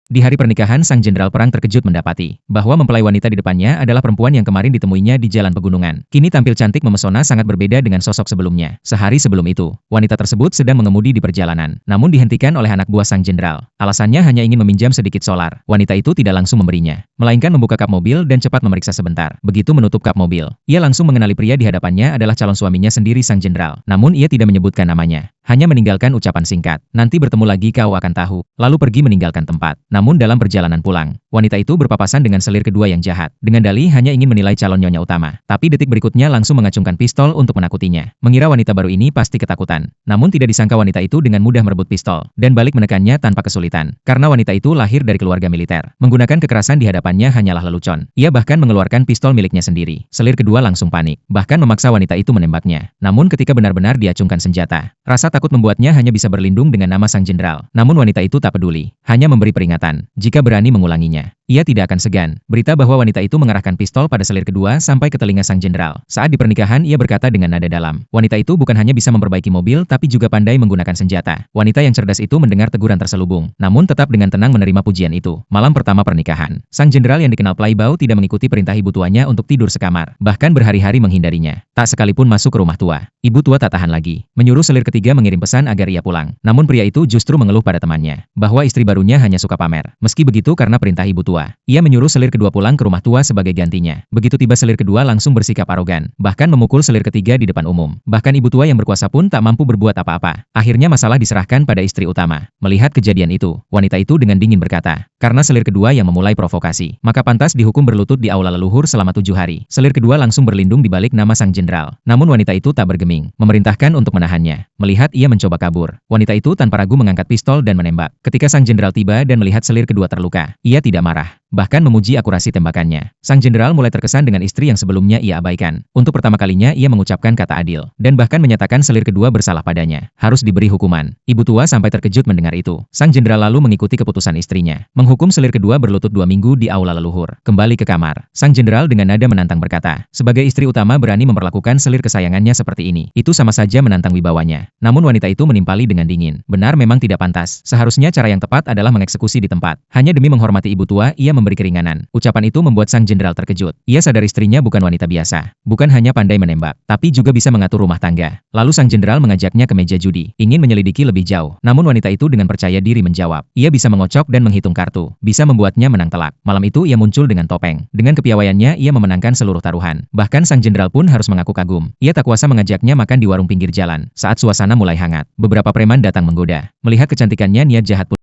Di hari pernikahan, sang jenderal perang terkejut mendapati bahwa mempelai wanita di depannya adalah perempuan yang kemarin ditemuinya di jalan pegunungan. Kini tampil cantik memesona sangat berbeda dengan sosok sebelumnya. Sehari sebelum itu, wanita tersebut sedang mengemudi di perjalanan, namun dihentikan oleh anak buah sang jenderal. Alasannya hanya ingin meminjam sedikit solar. Wanita itu tidak langsung memberinya, melainkan membuka kap mobil dan cepat memeriksa sebentar. Begitu menutup kap mobil, ia langsung mengenali pria di hadapannya adalah calon suaminya sendiri, sang jenderal. Namun ia tidak menyebutkan namanya, hanya meninggalkan ucapan singkat, "Nanti bertemu lagi kau akan tahu," lalu pergi meninggalkan tempat. Namun dalam perjalanan pulang, wanita itu berpapasan dengan selir kedua yang jahat, dengan dalih hanya ingin menilai calon nyonya utama. Tapi detik berikutnya langsung mengacungkan pistol untuk menakutinya. Mengira wanita baru ini pasti ketakutan. Namun tidak disangka wanita itu dengan mudah merebut pistol, dan balik menekannya tanpa kesulitan. Karena wanita itu lahir dari keluarga militer. Menggunakan kekerasan di hadapannya hanyalah lelucon. Ia bahkan mengeluarkan pistol miliknya sendiri. Selir kedua langsung panik, bahkan memaksa wanita itu menembaknya. Namun ketika benar-benar diacungkan senjata, rasa takut membuatnya hanya bisa berlindung dengan nama sang jenderal. Namun wanita itu tak peduli, hanya memberi peringatan jika berani mengulanginya. Ia tidak akan segan. Berita bahwa wanita itu mengarahkan pistol pada selir kedua sampai ke telinga sang jenderal. Saat di pernikahan, ia berkata dengan nada dalam. Wanita itu bukan hanya bisa memperbaiki mobil, tapi juga pandai menggunakan senjata. Wanita yang cerdas itu mendengar teguran terselubung, namun tetap dengan tenang menerima pujian itu. Malam pertama pernikahan, sang jenderal yang dikenal playboy tidak mengikuti perintah ibu tuanya untuk tidur sekamar, bahkan berhari-hari menghindarinya. Tak sekalipun masuk ke rumah tua. Ibu tua tak tahan lagi, menyuruh selir ketiga mengirim pesan agar ia pulang. Namun pria itu justru mengeluh pada temannya, bahwa istri barunya hanya suka pamer. Meski begitu, karena perintah ibu tua, ia menyuruh selir kedua pulang ke rumah tua sebagai gantinya. Begitu tiba, selir kedua langsung bersikap arogan, bahkan memukul selir ketiga di depan umum. Bahkan ibu tua yang berkuasa pun tak mampu berbuat apa-apa. Akhirnya masalah diserahkan pada istri utama. Melihat kejadian itu, wanita itu dengan dingin berkata, karena selir kedua yang memulai provokasi, maka pantas dihukum berlutut di aula leluhur selama 7 hari. Selir kedua langsung berlindung di balik nama sang jenderal. Namun wanita itu tak bergeming, memerintahkan untuk menahannya. Melihat ia mencoba kabur, wanita itu tanpa ragu mengangkat pistol dan menembak. Ketika sang jenderal tiba dan melihat selir kedua terluka, ia tidak marah, bahkan memuji akurasi tembakannya. Sang jenderal mulai terkesan dengan istri yang sebelumnya ia abaikan. Untuk pertama kalinya ia mengucapkan kata adil, dan bahkan menyatakan selir kedua bersalah padanya, harus diberi hukuman. Ibu tua sampai terkejut mendengar itu. Sang jenderal lalu mengikuti keputusan istrinya, menghukum selir kedua berlutut 2 minggu di aula leluhur. Kembali ke kamar, sang jenderal dengan nada menantang berkata, sebagai istri utama berani memperlakukan selir kesayangannya seperti ini, itu sama saja menantang wibawanya. Namun wanita itu menimpali dengan dingin, benar memang tidak pantas. Seharusnya cara yang tepat adalah mengeksekusi di tempat. Hanya demi menghormati ibu tua, ia memberi keringanan. Ucapan itu membuat sang jenderal terkejut. Ia sadar istrinya bukan wanita biasa, bukan hanya pandai menembak, tapi juga bisa mengatur rumah tangga. Lalu sang jenderal mengajaknya ke meja judi, ingin menyelidiki lebih jauh. Namun wanita itu dengan percaya diri menjawab, ia bisa mengocok dan menghitung kartu, bisa membuatnya menang telak. Malam itu ia muncul dengan topeng. Dengan kepiawaiannya ia memenangkan seluruh taruhan. Bahkan sang jenderal pun harus mengaku kagum. Ia tak kuasa mengajaknya makan di warung pinggir jalan. Saat suasana mulai hangat, beberapa preman datang menggoda. Melihat kecantikannya, niat jahat pun